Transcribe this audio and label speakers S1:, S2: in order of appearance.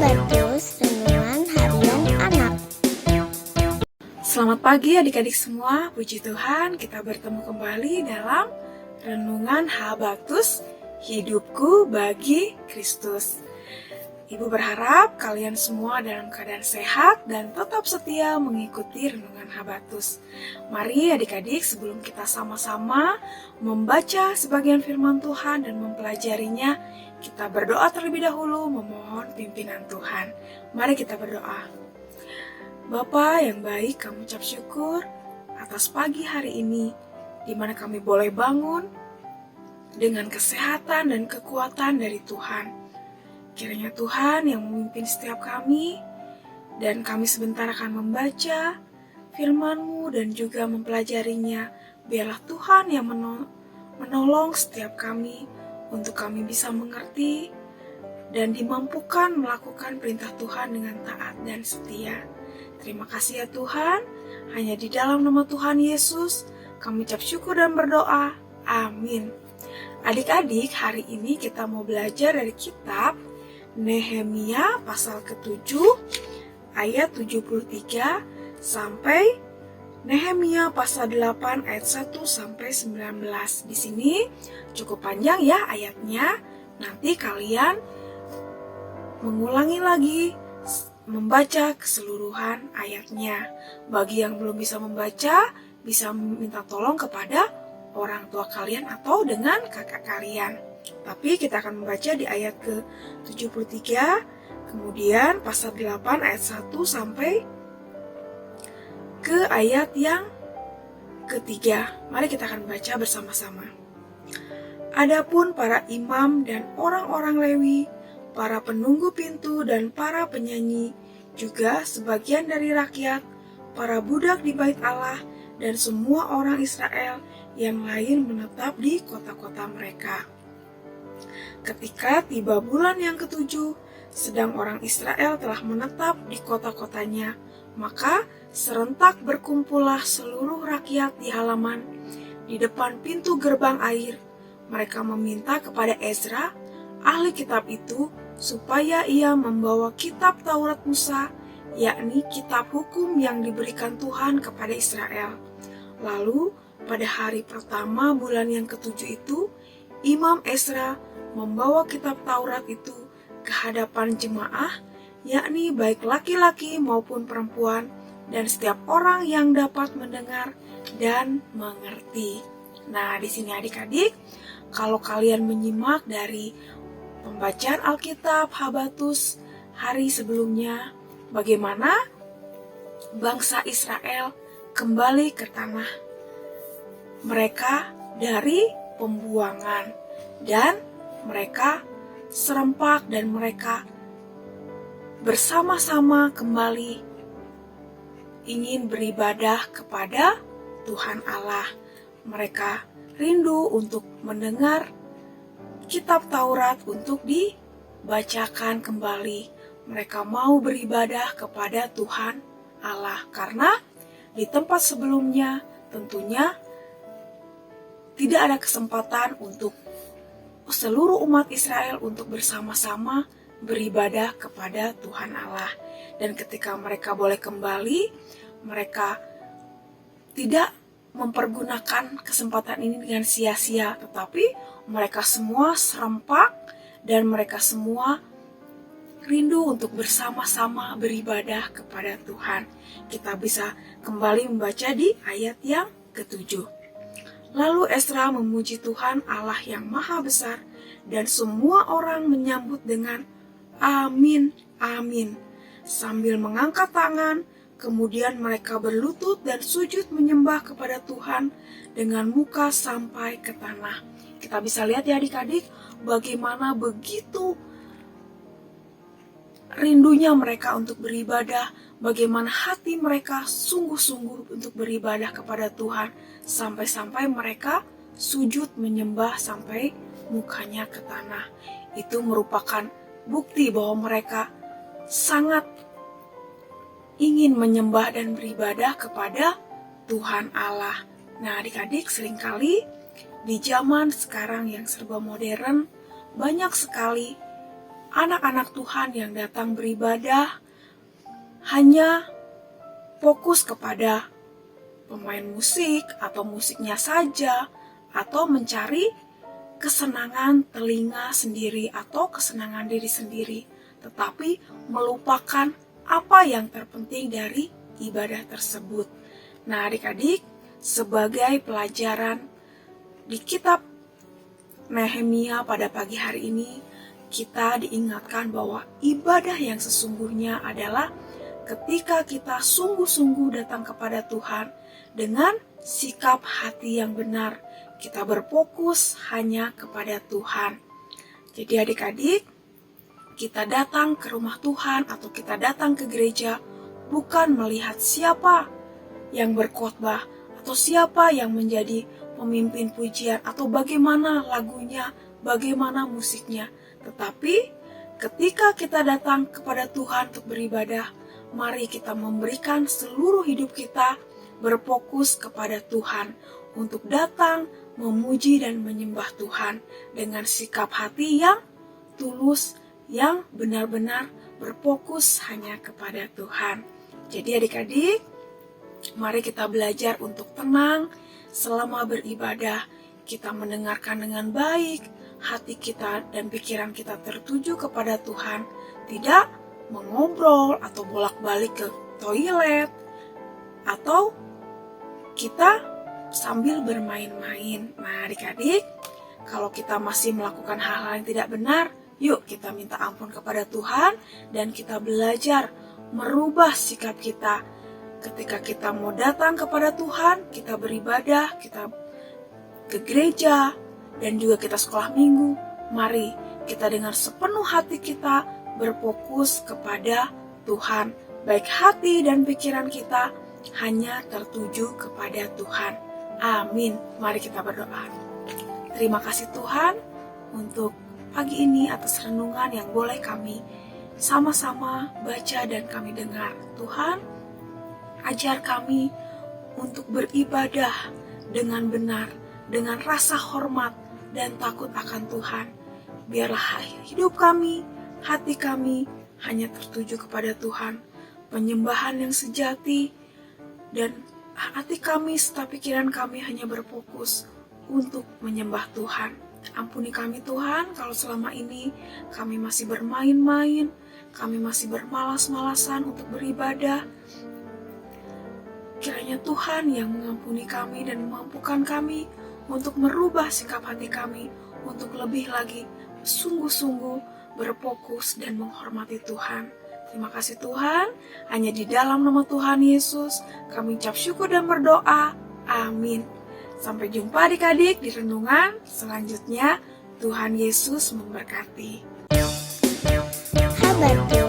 S1: Habatus Renungan Harian Anak.
S2: Selamat pagi adik-adik semua, puji Tuhan kita bertemu kembali dalam Renungan Habatus Hidupku bagi Kristus. Ibu berharap kalian semua dalam keadaan sehat dan tetap setia mengikuti Renungan Habatus. Mari adik-adik sebelum kita sama-sama membaca sebagian firman Tuhan dan mempelajarinya, kita berdoa terlebih dahulu memohon pimpinan Tuhan. Mari kita berdoa. Bapa yang baik, kami ucap syukur atas pagi hari ini, di mana kami boleh bangun dengan kesehatan dan kekuatan dari Tuhan. Kiranya Tuhan yang memimpin setiap kami, dan kami sebentar akan membaca firman-Mu dan juga mempelajarinya. Biarlah Tuhan yang menolong setiap kami untuk kami bisa mengerti dan dimampukan melakukan perintah Tuhan dengan taat dan setia. Terima kasih ya Tuhan, hanya di dalam nama Tuhan Yesus kami ucap syukur dan berdoa. Amin. Adik-adik, hari ini kita mau belajar dari kitab Nehemia pasal ke-7 ayat 73 sampai Nehemia pasal 8 ayat 1 sampai 19. Di sini cukup panjang ya ayatnya. Nanti kalian mengulangi lagi membaca keseluruhan ayatnya. Bagi yang belum bisa membaca, bisa minta tolong kepada orang tua kalian atau dengan kakak kalian. Tapi kita akan membaca di ayat ke-73, kemudian pasal 8 ayat 1 sampai ke ayat yang ketiga. Mari kita akan baca bersama-sama. Adapun para imam dan orang-orang Lewi, para penunggu pintu dan para penyanyi, juga sebagian dari rakyat, para budak di bait Allah, dan semua orang Israel yang lain menetap di kota-kota mereka. Ketika tiba bulan yang ke-7, sedang orang Israel telah menetap di kota-kotanya, maka serentak berkumpullah seluruh rakyat di halaman, di depan pintu gerbang air. Mereka meminta kepada Ezra, ahli kitab itu, supaya ia membawa kitab Taurat Musa, yakni kitab hukum yang diberikan Tuhan kepada Israel. Lalu, pada hari pertama bulan yang ke-7 itu, Imam Ezra membawa kitab Taurat itu ke hadapan jemaah, yakni baik laki-laki maupun perempuan, dan setiap orang yang dapat mendengar dan mengerti. Nah, di sini adik-adik, kalau kalian menyimak dari pembacaan Alkitab Habatus hari sebelumnya, bagaimana bangsa Israel kembali ke tanah mereka dari pembuangan, dan mereka serempak dan mereka bersama-sama kembali ingin beribadah kepada Tuhan Allah. Mereka rindu untuk mendengar kitab Taurat untuk dibacakan kembali. Mereka mau beribadah kepada Tuhan Allah karena di tempat sebelumnya tentunya tidak ada kesempatan untuk seluruh umat Israel untuk bersama-sama beribadah kepada Tuhan Allah. Dan ketika mereka boleh kembali, mereka tidak mempergunakan kesempatan ini dengan sia-sia, tetapi mereka semua serempak dan mereka semua rindu untuk bersama-sama beribadah kepada Tuhan. Kita bisa kembali membaca di ayat yang ke-7. Lalu Ezra memuji Tuhan Allah yang maha besar, dan semua orang menyambut dengan amin, amin, sambil mengangkat tangan. Kemudian mereka berlutut dan sujud menyembah kepada Tuhan dengan muka sampai ke tanah. Kita bisa lihat ya adik-adik, bagaimana begitu rindunya mereka untuk beribadah, bagaimana hati mereka sungguh-sungguh untuk beribadah kepada Tuhan, sampai-sampai mereka sujud menyembah sampai mukanya ke tanah. Itu merupakan bukti bahwa mereka sangat ingin menyembah dan beribadah kepada Tuhan Allah. Nah adik-adik, seringkali di zaman sekarang yang serba modern, banyak sekali anak-anak Tuhan yang datang beribadah hanya fokus kepada pemain musik atau musiknya saja, atau mencari kesenangan telinga sendiri atau kesenangan diri sendiri, tetapi melupakan apa yang terpenting dari ibadah tersebut. Nah, adik-adik, sebagai pelajaran di kitab Nehemia pada pagi hari ini, kita diingatkan bahwa ibadah yang sesungguhnya adalah ketika kita sungguh-sungguh datang kepada Tuhan dengan sikap hati yang benar, kita berfokus hanya kepada Tuhan. Jadi adik-adik, kita datang ke rumah Tuhan atau kita datang ke gereja bukan melihat siapa yang berkhotbah atau siapa yang menjadi pemimpin pujian atau bagaimana lagunya, bagaimana musiknya. Tetapi ketika kita datang kepada Tuhan untuk beribadah, mari kita memberikan seluruh hidup kita berfokus kepada Tuhan untuk datang memuji dan menyembah Tuhan dengan sikap hati yang tulus, yang benar-benar berfokus hanya kepada Tuhan. Jadi adik-adik, mari kita belajar untuk tenang selama beribadah. Kita mendengarkan dengan baik, hati kita dan pikiran kita tertuju kepada Tuhan, tidak mengobrol atau bolak-balik ke toilet, atau kita sambil bermain-main. Nah adik-adik, kalau kita masih melakukan hal-hal yang tidak benar, yuk kita minta ampun kepada Tuhan dan kita belajar merubah sikap kita. Ketika kita mau datang kepada Tuhan, kita beribadah, kita ke gereja, dan juga kita sekolah minggu, mari kita dengan sepenuh hati kita berfokus kepada Tuhan. Baik hati dan pikiran kita hanya tertuju kepada Tuhan. Amin. Mari kita berdoa. Terima kasih Tuhan untuk pagi ini atas renungan yang boleh kami sama-sama baca dan kami dengar. Tuhan, ajar kami untuk beribadah dengan benar, dengan rasa hormat dan takut akan Tuhan. Biarlah hidup kami, hati kami hanya tertuju kepada Tuhan, penyembahan yang sejati, dan hati kami serta pikiran kami hanya berfokus untuk menyembah Tuhan. Ampuni kami Tuhan kalau selama ini kami masih bermain-main, kami masih bermalas-malasan untuk beribadah. Kiranya Tuhan yang mengampuni kami dan memampukan kami untuk merubah sikap hati kami, untuk lebih lagi sungguh-sungguh berfokus dan menghormati Tuhan. Terima kasih Tuhan, hanya di dalam nama Tuhan Yesus kami ucap syukur dan berdoa. Amin. Sampai jumpa adik-adik di renungan selanjutnya. Tuhan Yesus memberkati.
S1: Habatus